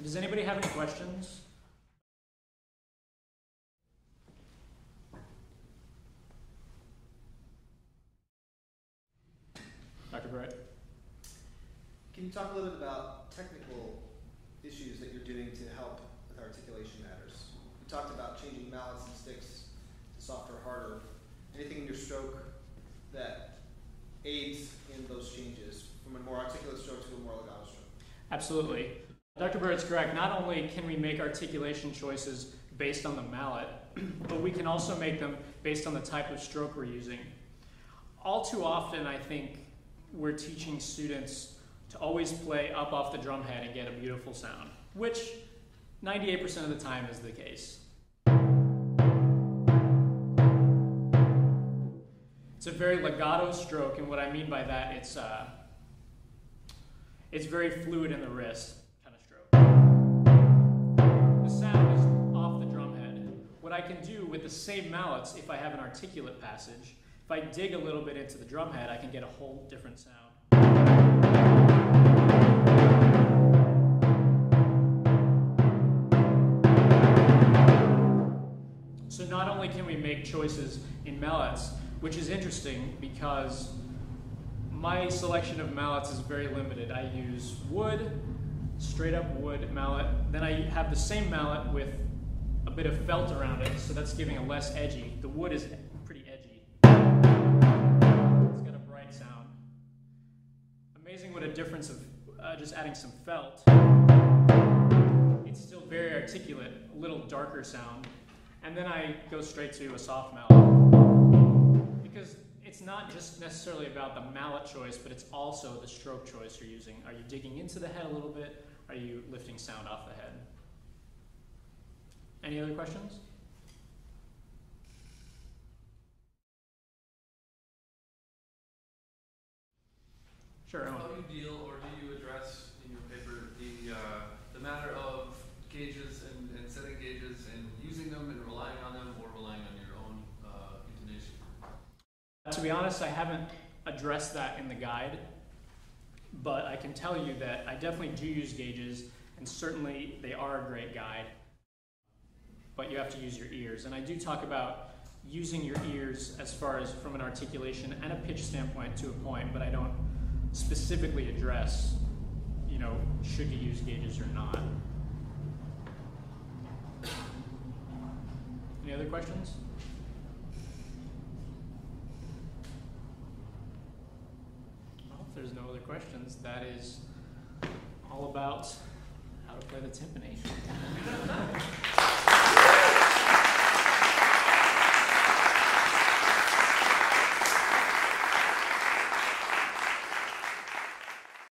Does anybody have any questions? Dr. Barrett? Can you talk a little bit about technical issues that you're doing to help with articulation matters? You talked about changing mallets and sticks to softer, harder. Anything in your stroke that aids in those changes from a more articulate stroke to a more legato stroke? Absolutely. Dr. Barrett's correct. Not only can we make articulation choices based on the mallet, but we can also make them based on the type of stroke we're using. All too often, I think, we're teaching students to always play up off the drum head and get a beautiful sound, which 98% of the time is the case. It's a very legato stroke, and what I mean by that, it's very fluid in the wrist kind of stroke. The sound is off the drum head. What I can do with the same mallets, if I have an articulate passage, if I dig a little bit into the drum head, I can get a whole different sound. So not only can we make choices in mallets, which is interesting because my selection of mallets is very limited. I use wood, straight up wood mallet. Then I have the same mallet with a bit of felt around it, so that's giving a less edgy. The wood is pretty edgy. It's got a bright sound. Amazing what a difference of just adding some felt. It's still very articulate, a little darker sound. And then I go straight to a soft mallet. Because it's not just necessarily about the mallet choice, but it's also the stroke choice you're using. Are you digging into the head a little bit? Are you lifting sound off the head? Any other questions? Sure. How do you deal, or do you address in your paper the matter of gauges and setting gauges and using them and relying on them, or relying on your own intonation? To be honest, I haven't addressed that in the guide, but I can tell you that I definitely do use gauges, and certainly they are a great guide, but you have to use your ears. And I do talk about using your ears as far as from an articulation and a pitch standpoint to a point, but I don't specifically address, should you use gauges or not. Any other questions? Well, if there's no other questions, that is all about how to play the timpani.